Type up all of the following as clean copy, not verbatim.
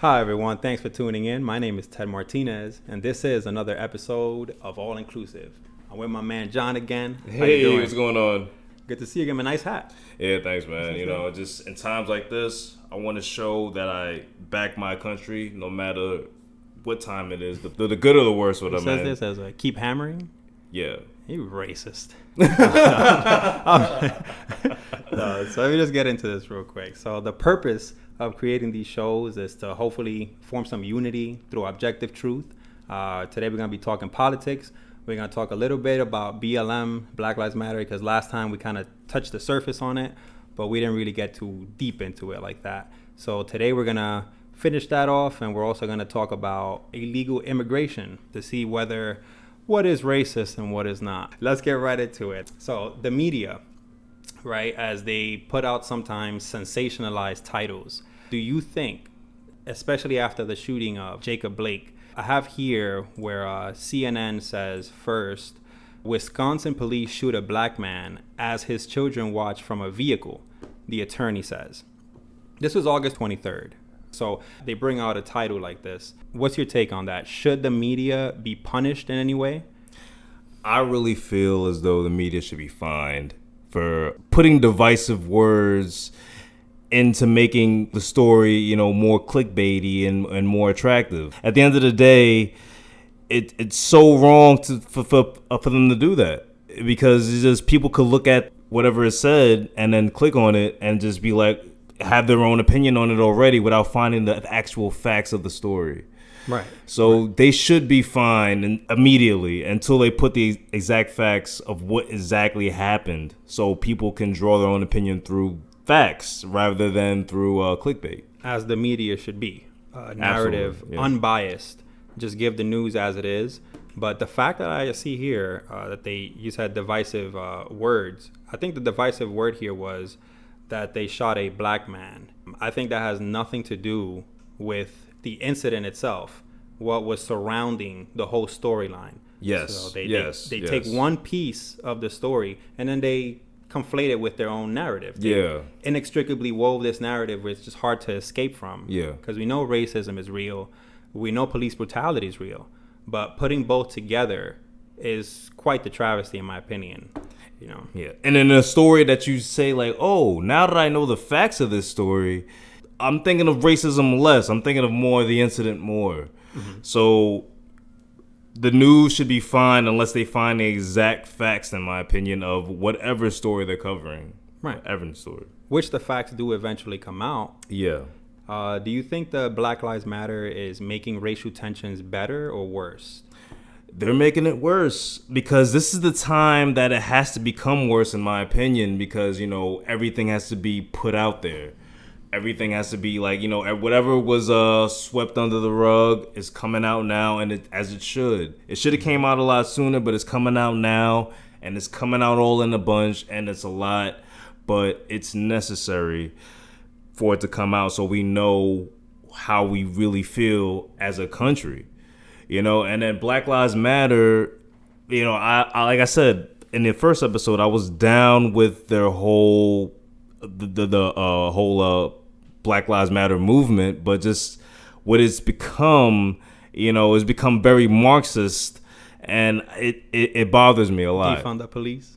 Hi, everyone. Thanks for tuning in. My name is Ted Martinez, and this is another episode of All Inclusive. I'm with my man John again. How you Hey, doing? what's going on? Good to see you. Give me a nice hat. Yeah, thanks, man. Just in times like this, I want to show that I back my country, no matter what time it is, the good or the worst, Who whatever, says man. this as a keep hammering? Yeah. You racist. No, so let me just get into this real quick. So the purpose of creating these shows is to hopefully form some unity through objective truth. Today we're going to be talking politics. We're going to talk a little bit about BLM, Black Lives Matter, because last time we kind of touched the surface on it, but we didn't really get too deep into it like that. So today we're going to finish that off, and we're also going to talk about illegal immigration to see what is racist and what is not. Let's get right into it. So the media, right, as they put out sometimes sensationalized titles, do you think, especially after the shooting of Jacob Blake, I have here where CNN says first, Wisconsin police shoot a black man as his children watch from a vehicle, the attorney says. This was August 23rd. So they bring out a title like this. What's your take on that? Should the media be punished in any way? I really feel as though the media should be fined for putting divisive words into making the story, more clickbaity and more attractive. At the end of the day, it's so wrong for them to do that, because it's just people could look at whatever is said and then click on it and just be like, have their own opinion on it already without finding the actual facts of the story. Right. So they should be fined immediately until they put the exact facts of what exactly happened, so people can draw their own opinion through facts rather than through clickbait. As the media should be. Narrative, yeah. Unbiased. Just give the news as it is. But the fact that I see here that you said divisive words, I think the divisive word here was that they shot a black man. I think that has nothing to do with the incident itself, what was surrounding the whole storyline. Yes. So they yes. take one piece of the story and then they conflate it with their own narrative. They inextricably wove this narrative, which is just hard to escape from. Yeah. Because we know racism is real. We know police brutality is real. But putting both together is quite the travesty, in my opinion. Yeah. And in a story that you say, like, oh, now that I know the facts of this story, I'm thinking of racism less. I'm thinking of more of the incident more. Mm-hmm. So the news should be fine unless they find the exact facts, in my opinion, of whatever story they're covering. Right. Whatever story. Which the facts do eventually come out. Yeah. Do you think the Black Lives Matter is making racial tensions better or worse? They're making it worse, because this is the time that it has to become worse, in my opinion, because, everything has to be put out there. Everything has to be like, whatever was swept under the rug is coming out now, and as it should. It should have came out a lot sooner, but it's coming out now, and it's coming out all in a bunch, and it's a lot, but it's necessary for it to come out so we know how we really feel as a country. And then Black Lives Matter, I like I said in the first episode, I was down with their whole whole Black Lives Matter movement, but just what it's become, it's become very Marxist, and it bothers me a lot. Defund the police?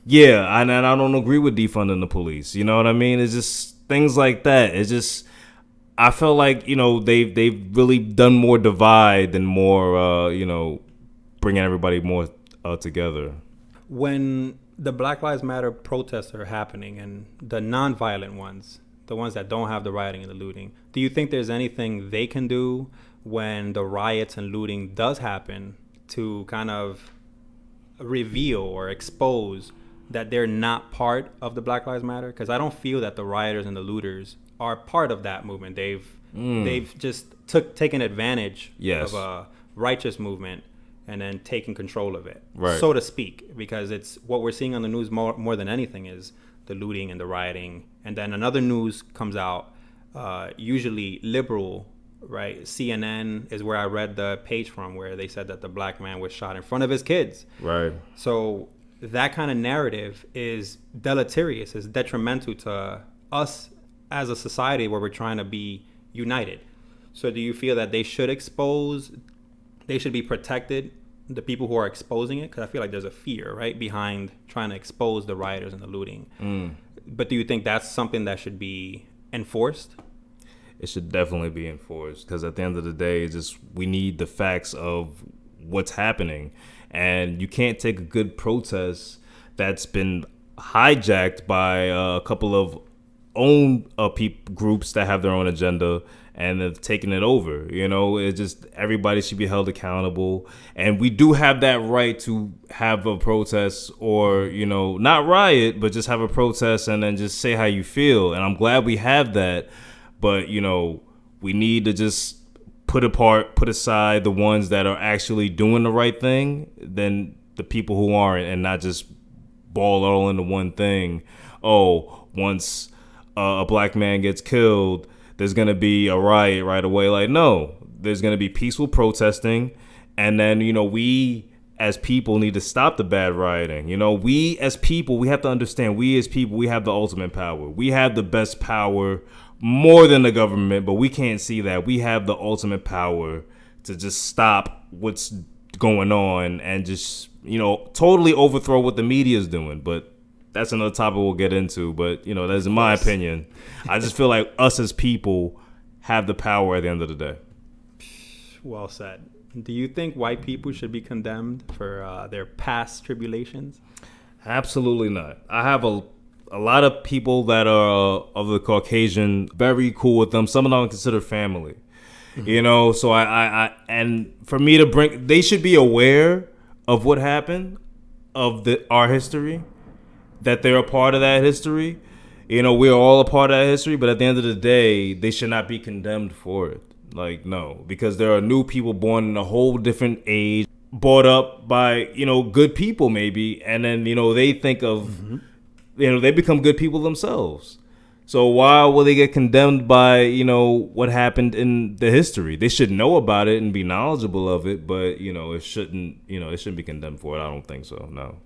Yeah, and I don't agree with defunding the police. You know what I mean? It's just things like that. It's just, I feel like, they've really done more divide than more, bringing everybody more together. When the Black Lives Matter protests are happening, and the nonviolent ones, the ones that don't have the rioting and the looting, do you think there's anything they can do when the riots and looting does happen to kind of reveal or expose that they're not part of the Black Lives Matter? Because I don't feel that the rioters and the looters are part of that movement. They've just taken advantage of a righteous movement and then taking control of it, right, so to speak, because it's what we're seeing on the news more than anything is the looting and the rioting. And then another news comes out, usually liberal, right? CNN is where I read the page from, where they said that the black man was shot in front of his kids. Right. So that kind of narrative is deleterious, is detrimental to us as a society where we're trying to be united. So do you feel that they should be protected, the people who are exposing it? Because I feel like there's a fear, right, behind trying to expose the rioters and the looting. But do you think that's something that should be enforced? It should definitely be enforced, because at the end of the day, it's just we need the facts of what's happening. And you can't take a good protest that's been hijacked by a couple of own groups that have their own agenda and have taken it over. It's just everybody should be held accountable. And we do have that right to have a protest, or, not riot, but just have a protest and then just say how you feel. And I'm glad we have that. But, we need to just put aside the ones that are actually doing the right thing than the people who aren't, and not just ball all into one thing. Oh, once a black man gets killed, there's going to be a riot right away. Like, no, there's going to be peaceful protesting. And then, we as people need to stop the bad rioting. We as people, we have to understand, we as people, we have the ultimate power. We have the best power, more than the government, but we can't see that. We have the ultimate power to just stop what's going on and just, totally overthrow what the media is doing. But that's another topic we'll get into. But, that's in my opinion. I just feel like us as people have the power at the end of the day. Well said. Do you think white people should be condemned for their past tribulations? Absolutely not. I have a lot of people that are of the Caucasian, very cool with them. Some of them I consider family. So I and for me to they should be aware of what happened, of our history, that they're a part of that history. We're all a part of that history, but at the end of the day, they should not be condemned for it. Like, no, because there are new people born in a whole different age, brought up by, good people maybe, and then, they think of, they become good people themselves. So why will they get condemned by, what happened in the history? They should know about it and be knowledgeable of it, but, it shouldn't be condemned for it. I don't think so, no.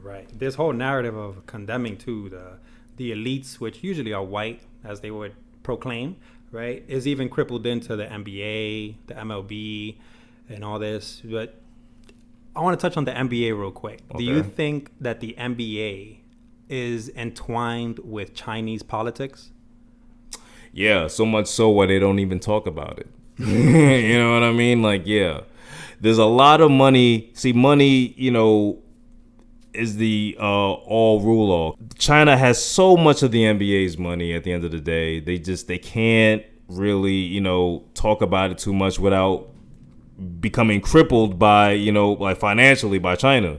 Right. This whole narrative of condemning, too, the elites, which usually are white, as they would proclaim, right, is even crippled into the NBA, the MLB, and all this. But I want to touch on the NBA real quick. Okay. Do you think that the NBA is entwined with Chinese politics? Yeah, so much so why they don't even talk about it. You know what I mean? Like, yeah, there's a lot of money. See, money, is the all rule all. China has so much of the NBA's money at the end of the day. They can't really, talk about it too much without becoming crippled by, like financially by China.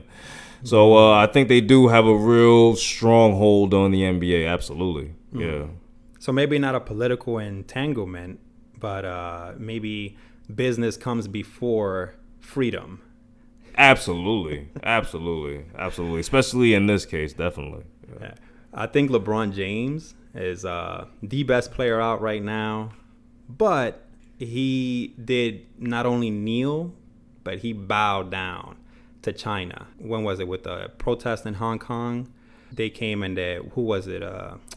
So I think they do have a real strong hold on the NBA. Absolutely. Yeah. So maybe not a political entanglement, but maybe business comes before freedom. Absolutely. Especially in this case, definitely. Yeah. I think LeBron James is the best player out right now, but he did not only kneel, but he bowed down to China. When was it? With the protest in Hong Kong? They came and who was it?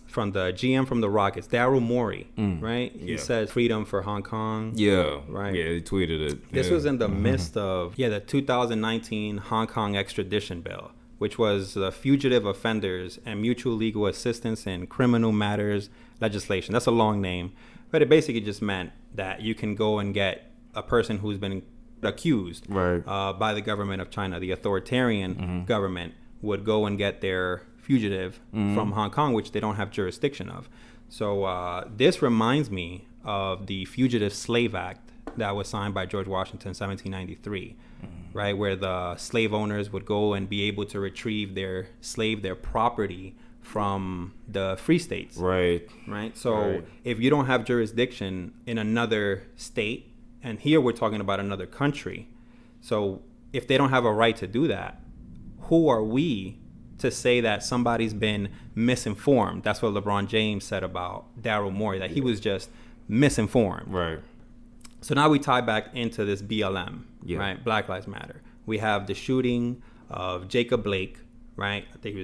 From the GM from the Rockets, Daryl Morey, right? He said freedom for Hong Kong. Yeah. Right. Yeah, he tweeted it. This was in the midst of the 2019 Hong Kong extradition bill, which was the Fugitive Offenders and Mutual Legal Assistance in Criminal Matters legislation. That's a long name, but it basically just meant that you can go and get a person who's been accused by the government of China, the authoritarian government, would go and get their fugitive from Hong Kong, which they don't have jurisdiction of. So this reminds me of the Fugitive Slave Act that was signed by George Washington in 1793, right, where the slave owners would go and be able to retrieve their property from the free states. Right. So if you don't have jurisdiction in another state, and here we're talking about another country, so if they don't have a right to do that, who are we to say that somebody's been misinformed? That's what LeBron James said about Daryl Morey, that he was just misinformed. Right. So now we tie back into this BLM, right? Black Lives Matter. We have the shooting of Jacob Blake, right? I think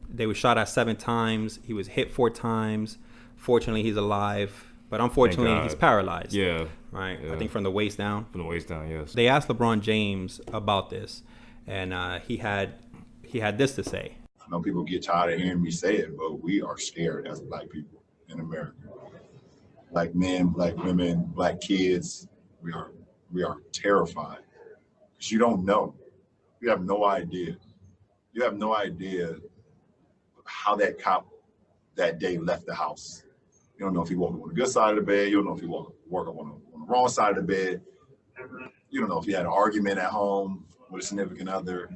they were shot at 7 times. He was hit 4 times. Fortunately, he's alive, but unfortunately, he's paralyzed. Yeah. right? Yeah. I think from the waist down. From the waist down, yes. They asked LeBron James about this, and he had this to say. I know people get tired of hearing me say it, but we are scared as Black people in America. Black men, Black women, Black kids, we are terrified because you don't know. You have no idea. You have no idea how that cop that day left the house. You don't know if he woke up on the good side of the bed. You don't know if he woke up on the wrong side of the bed. You don't know if he had an argument at home with a significant other.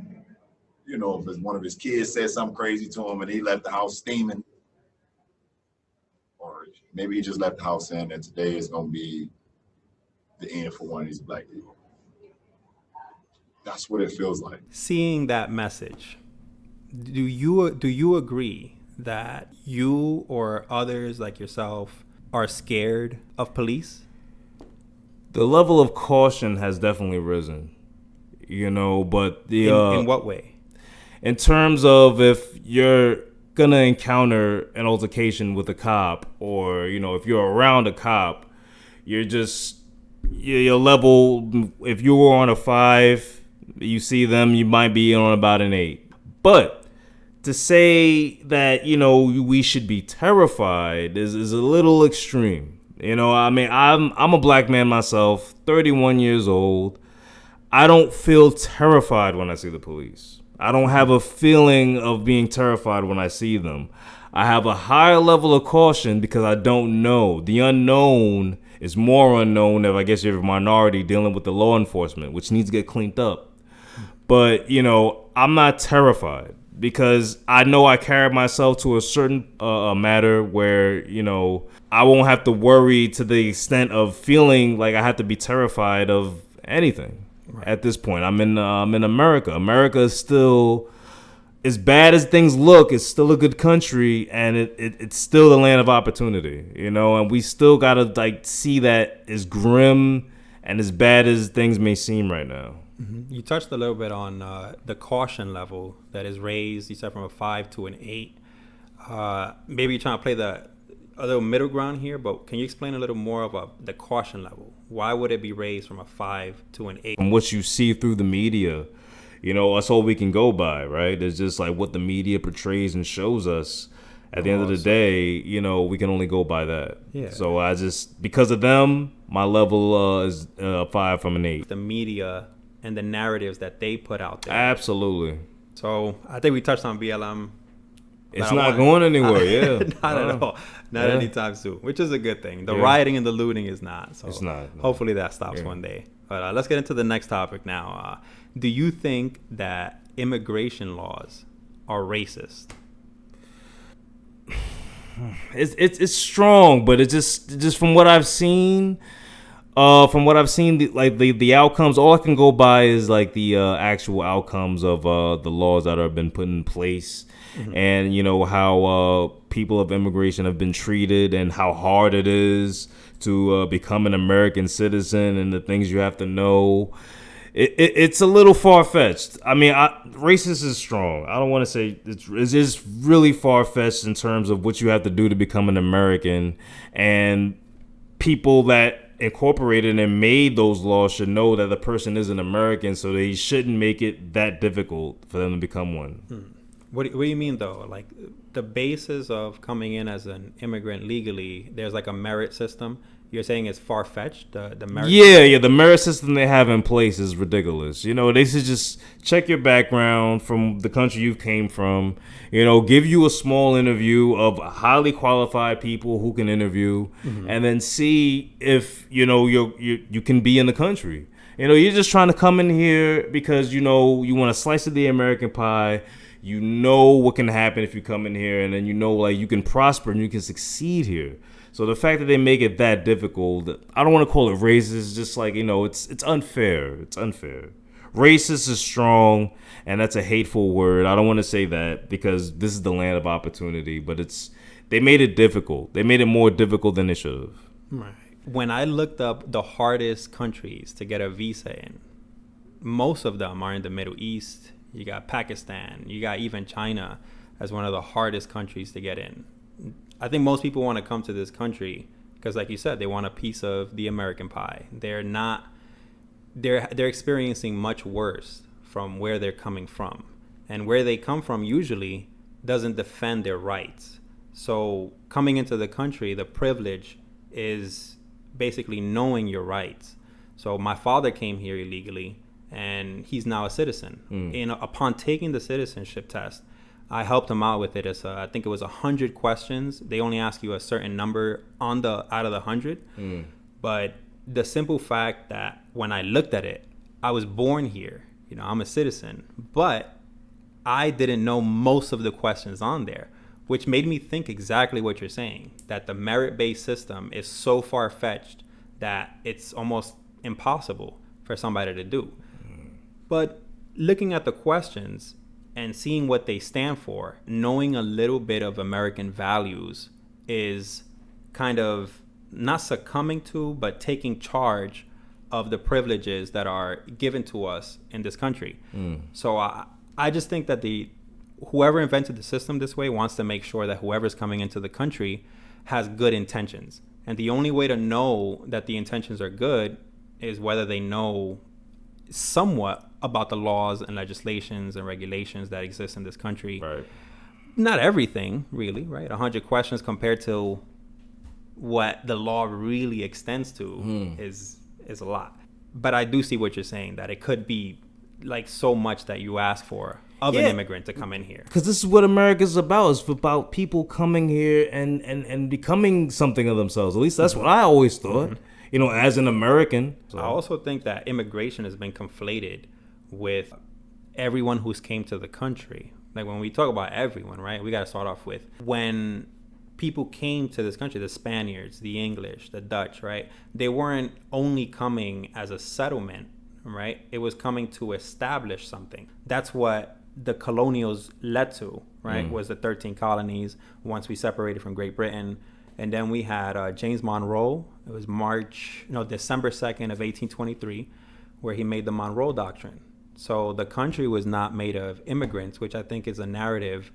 You know, if one of his kids said something crazy to him and he left the house steaming. Or maybe he just left the house saying that today is going to be the end for one of these Black people. That's what it feels like. Seeing that message, do you agree that you or others like yourself are scared of police? The level of caution has definitely risen, but In what way? In terms of if you're gonna encounter an altercation with a cop, or if you're around a cop, your level. If you were on a 5, you see them, you might be on about an 8. But to say that we should be terrified is a little extreme. I'm a Black man myself, 31 years old. I don't feel terrified when I see the police. I don't have a feeling of being terrified when I see them. I have a higher level of caution because I don't know. The unknown is more unknown if I guess you're a minority dealing with the law enforcement, which needs to get cleaned up. But, I'm not terrified because I know I carry myself to a certain matter where, I won't have to worry to the extent of feeling like I have to be terrified of anything. Right. At this point, I'm in America. America is still, as bad as things look, it's still a good country, and it's still the land of opportunity, and we still gotta see that as grim and as bad as things may seem right now. Mm-hmm. You touched a little bit on the caution level that is raised. You said from a 5 to an 8. Maybe you're trying to play a little middle ground here, but can you explain a little more about the caution level? Why would it be raised from a 5 to an 8? And what you see through the media, that's all we can go by, right? It's just like what the media portrays and shows us. At the end of the day, we can only go by that. Yeah. So because of them, my level is 5 from an 8. The media and the narratives that they put out there. Absolutely. So I think we touched on BLM. It's not going anywhere, yeah. Not at all. Not anytime soon, which is a good thing. The rioting and the looting is not. So it's not. No. Hopefully that stops one day. But let's get into the next topic now. Do you think that immigration laws are racist? It's strong, but it's just from what I've seen. The outcomes, all I can go by is the actual outcomes of the laws that have been put in place. Mm-hmm. And how people of immigration have been treated and how hard it is to become an American citizen and the things you have to know. It's a little far-fetched. I mean, racist is strong. I don't want to say it's just really far-fetched in terms of what you have to do to become an American. And people that incorporated and made those laws should know that the person is an American, so they shouldn't make it that difficult for them to become one. What do you mean, though? Like, the basis of coming in as an immigrant legally, there's a merit system. You're saying it's far-fetched, the merit system? The merit system they have in place is ridiculous. They should just check your background from the country you came from, give you a small interview of highly qualified people who can interview, mm-hmm. and then see if, you can be in the country. You're just trying to come in here because, you want a slice of the American pie. You know what can happen if you come in here, and then you can prosper and you can succeed here. So the fact that they make it that difficult, I don't want to call it racist. Just it's unfair. It's unfair. Racist is strong, and that's a hateful word. I don't want to say that because this is the land of opportunity, but they made it difficult. They made it more difficult than they should have. Right. When I looked up the hardest countries to get a visa in, most of them are in the Middle East. You got Pakistan. You got even China as one of the hardest countries to get in. I think most people want to come to this country because, like you said, they want a piece of the American pie. They're experiencing much worse from where they're coming from, and where they come from usually doesn't defend their rights. So coming into the country, the privilege is basically knowing your rights. So my father came here illegally, and he's now a citizen. Upon taking the citizenship test, I helped him out with it. I think it was 100 questions. They only ask you a certain number out of the 100. But the simple fact that when I looked at it, I was born here. I'm a citizen, but I didn't know most of the questions on there, which made me think exactly what you're saying, that the merit-based system is so far-fetched that it's almost impossible for somebody to do. But looking at the questions and seeing what they stand for, knowing a little bit of American values is kind of not succumbing to, but taking charge of the privileges that are given to us in this country. So I just think that whoever invented the system this way wants to make sure that whoever's coming into the country has good intentions. And the only way to know that the intentions are good is whether they know somewhat about the laws and legislations and regulations that exist in this country. Right. Not everything, really, right? 100 questions compared to what the law really extends to is a lot. But I do see what you're saying, that it could be like so much that you ask for of an immigrant to come in here. Because this is what America's about. It's about people coming here and becoming something of themselves. At least that's what I always thought, as an American. So. I also think that immigration has been conflated with everyone who's came to the country. Like when we talk about everyone, right, we got to start off with when people came to this country, the Spaniards, the English, the Dutch, right? They weren't only coming as a settlement, right? It was coming to establish something. That's what the colonials led to, right? Was the 13 colonies once we separated from Great Britain. And then we had James Monroe. It was December 2nd of 1823, where he made the Monroe Doctrine. So the country was not made of immigrants, which I think is a narrative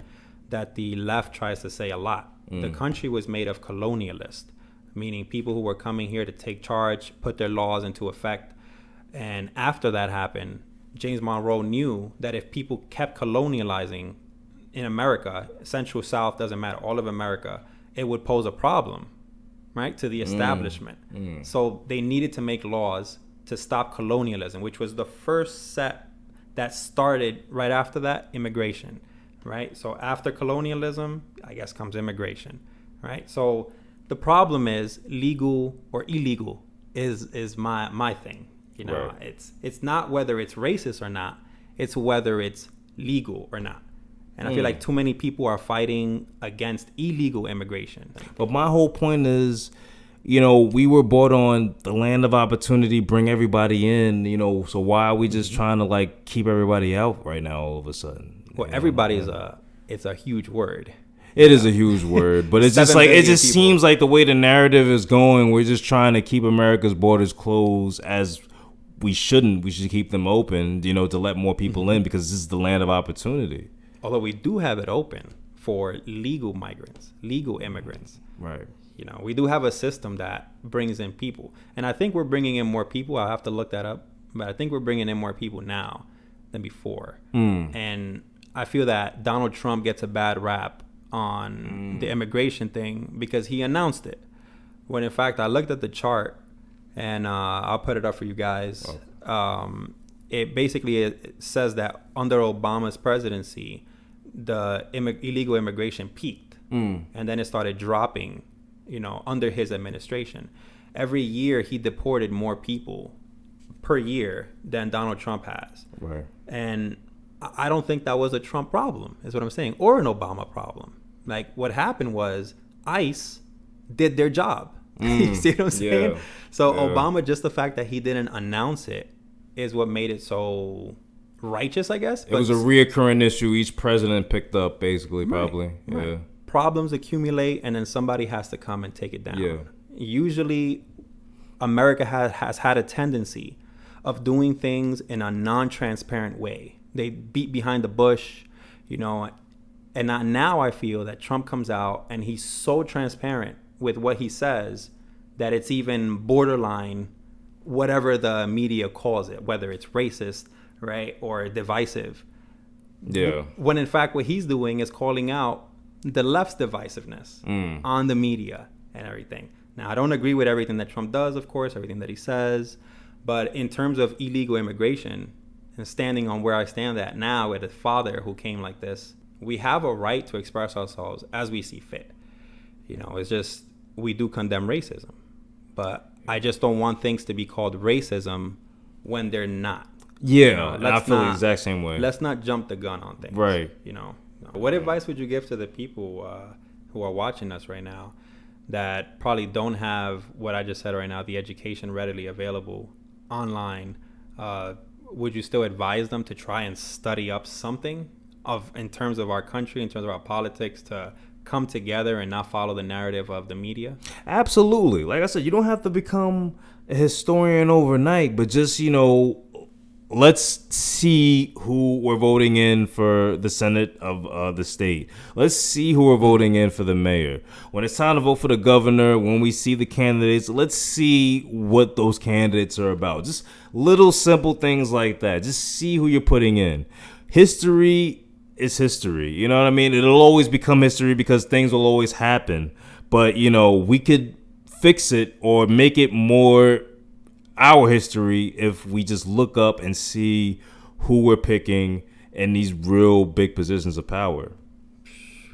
that the left tries to say a lot. The country was made of colonialists, meaning people who were coming here to take charge, put their laws into effect. And after that happened, James Monroe knew that if people kept colonializing in America, Central South, doesn't matter, all of America, it would pose a problem, right, to the establishment. So they needed to make laws to stop colonialism, which was the first set that started right after that, immigration, right? So after colonialism, I guess, comes immigration, right? So the problem is legal or illegal is my thing. Right. It's not whether it's racist or not, it's whether it's legal or not. And I feel like too many people are fighting against illegal immigration. But my whole point is, we were brought on the land of opportunity, bring everybody in, so why are we just trying to keep everybody out right now all of a sudden? Well, everybody it's a huge word. It is a huge word, but it's just seems like the way the narrative is going, we're just trying to keep America's borders closed as we shouldn't. We should keep them open, to let more people in because this is the land of opportunity. Although we do have it open for legal migrants, legal immigrants. Right. We do have a system that brings in people. And I think we're bringing in more people. I'll have to look that up. But I think we're bringing in more people now than before. And I feel that Donald Trump gets a bad rap on the immigration thing because he announced it. When in fact, I looked at the chart and I'll put it up for you guys. It basically says that under Obama's presidency, the illegal immigration peaked and then it started dropping, under his administration. Every year he deported more people per year than Donald Trump has. Right. And I don't think that was a Trump problem, is what I'm saying, or an Obama problem. Like what happened was ICE did their job. You see what I'm saying? Yeah. So Obama, just the fact that he didn't announce it is what made it so righteous, I guess. It was a reoccurring issue each president picked up, basically, probably. Right. Yeah. Problems accumulate, and then somebody has to come and take it down. Yeah. Usually, America has had a tendency of doing things in a non-transparent way. They beat behind the bush, and now I feel that Trump comes out and he's so transparent with what he says that it's even borderline whatever the media calls it, whether it's racist, right, or divisive. Yeah. When in fact what he's doing is calling out the left's divisiveness on the media and everything. Now, I don't agree with everything that Trump does, of course, everything that he says, but in terms of illegal immigration and standing on where I stand at now with a father who came like this, we have a right to express ourselves as we see fit. You know, it's just we do condemn racism, but I just don't want things to be called racism when they're not. Yeah, You know, I feel the exact same way. Let's not jump the gun on things. Right. You know, what advice would you give to the people who are watching us right now that probably don't have what I just said right now, the education readily available online? Would you still advise them to try and study up something in terms of our country, in terms of our politics, to come together and not follow the narrative of the media? Absolutely. Like I said, you don't have to become a historian overnight, but just, you know, let's see who we're voting in for the Senate of the state. Let's see who we're voting in for the mayor. When it's time to vote for the governor, when we see the candidates, let's see what those candidates are about. Just little simple things like that. Just see who you're putting in. History is history. You know what I mean? It'll always become history because things will always happen. But, you know, we could fix it or make it more our history if we just look up and see who we're picking in these real big positions of power.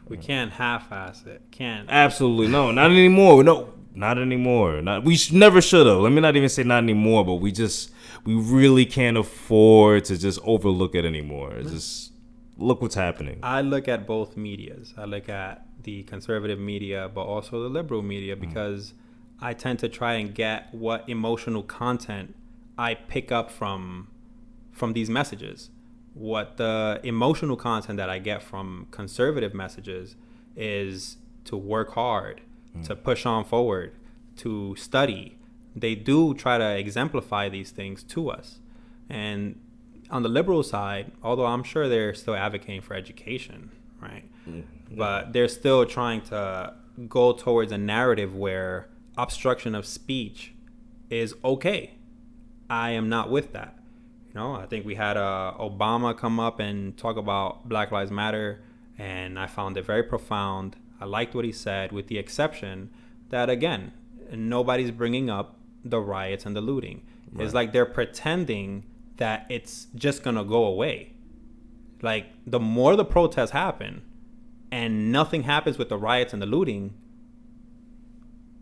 We can't half-ass it. Can't. Absolutely. No, not anymore. No, not anymore. Never should have. Let me not even say not anymore, but we really can't afford to just overlook it anymore. It's just look what's happening. I look at both medias. I look at the conservative media, but also the liberal media, because I tend to try and get what emotional content I pick up from these messages. What the emotional content that I get from conservative messages is to work hard, to push on forward, to study. They do try to exemplify these things to us. And on the liberal side, although I'm sure they're still advocating for education, right? But they're still trying to go towards a narrative where obstruction of speech is okay. I am not with that. You know, I think we had Obama come up and talk about Black Lives Matter, and I found it very profound. I liked what he said, with the exception that, again, nobody's bringing up the riots and the looting. Right. It's like they're pretending that it's just gonna go away. Like, the more the protests happen and nothing happens with the riots and the looting,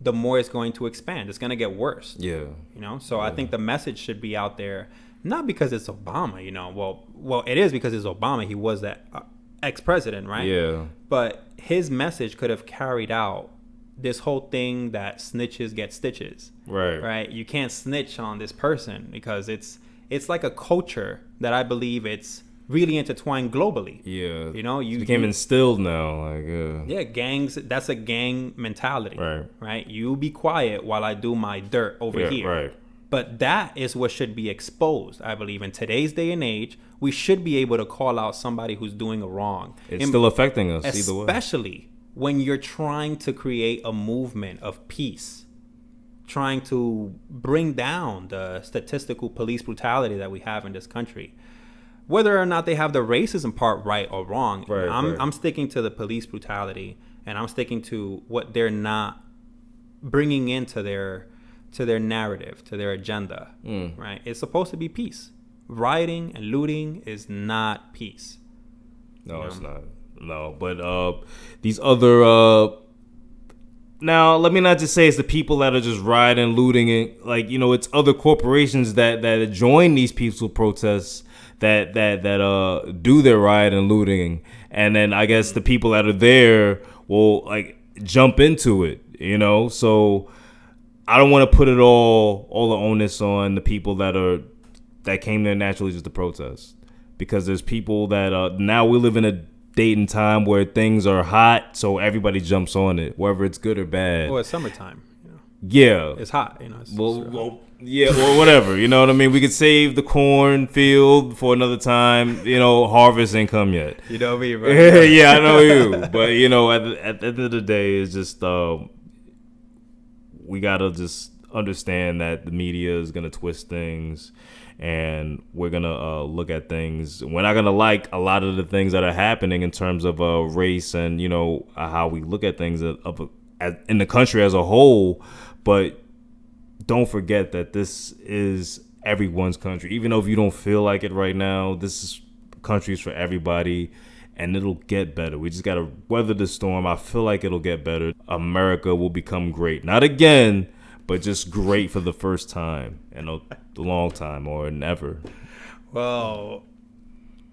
the more it's going to expand. It's going to get worse. Yeah. You know, so I think the message should be out there, not because it's Obama, you know. Well, it is because it's Obama. He was that ex-president, right? Yeah. But his message could have carried out this whole thing that snitches get stitches. Right. Right? You can't snitch on this person because it's like a culture that I believe it's really intertwined globally. Yeah. You know, it became instilled now. Yeah, gangs, that's a gang mentality. Right? You be quiet while I do my dirt over here. Right. But that is what should be exposed, I believe. In today's day and age, we should be able to call out somebody who's doing a wrong. It's still affecting us either way. Especially when you're trying to create a movement of peace, trying to bring down the statistical police brutality that we have in this country. Whether or not they have the racism part right or wrong, I'm sticking to the police brutality, and I'm sticking to what they're not bringing into their narrative, to their agenda. Right? It's supposed to be peace. Rioting and looting is not peace. No, it's not. No, but these other now, let me not just say it's the people that are just rioting, looting, and like, you know, it's other corporations that join these peaceful protests that do their riot and looting, and then I guess the people that are there will like jump into it, you know. So I don't want to put it all the onus on the people that came there naturally just to protest, because there's people that now we live in a date and time where things are hot, so everybody jumps on it, whether it's good or bad. Well, it's summertime. You know? Yeah, it's hot. You know. Or whatever. You know what I mean? We could save the cornfield for another time. You know, harvest ain't come yet. You know me, right? Yeah, I know you. But you know, at the end of the day, it's just we gotta just understand that the media is gonna twist things, and we're gonna look at things. We're not gonna like a lot of the things that are happening in terms of race and how we look at things in the country as a whole. But don't forget that this is everyone's country. Even though if you don't feel like it right now, this country is for everybody, and it'll get better. We just gotta weather the storm. I feel like it'll get better. America will become great. Not again, but just great for the first time in a long time, or never. Well,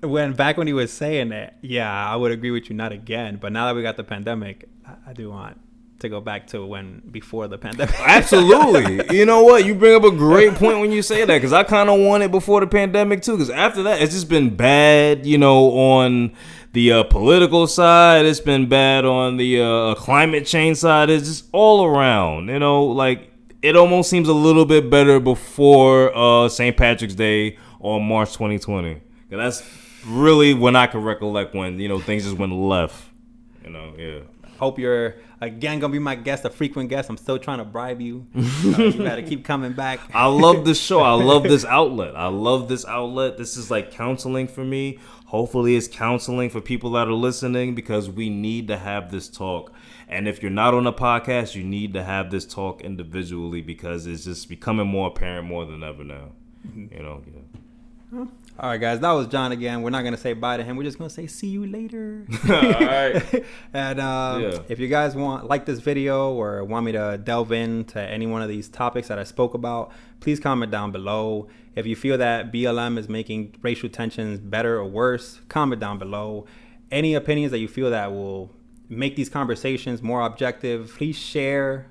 when he was saying that, yeah, I would agree with you, not again. But now that we got the pandemic, I do want to go back to before the pandemic. Absolutely. You know what? You bring up a great point when you say that, because I kind of want it before the pandemic too. Because after that, it's just been bad, on the political side. It's been bad on the climate change side. It's just all around, like it almost seems a little bit better before St. Patrick's Day or March 2020. And that's really when I can recollect when, things just went left, yeah. Hope you're again gonna be my guest, a frequent guest. I'm still trying to bribe you. You gotta keep coming back. I love this show. I love this outlet. This is like counseling for me. Hopefully it's counseling for people that are listening, because we need to have this talk. And if you're not on a podcast, you need to have this talk individually, because it's just becoming more apparent more than ever now. Yeah. All right, guys, that was John again. We're not going to say bye to him. We're just going to say see you later. All right. And if you guys like this video or want me to delve into any one of these topics that I spoke about, please comment down below. If you feel that BLM is making racial tensions better or worse, comment down below. Any opinions that you feel that will make these conversations more objective, please share,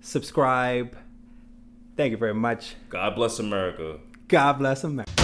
subscribe. Thank you very much. God bless America. God bless America.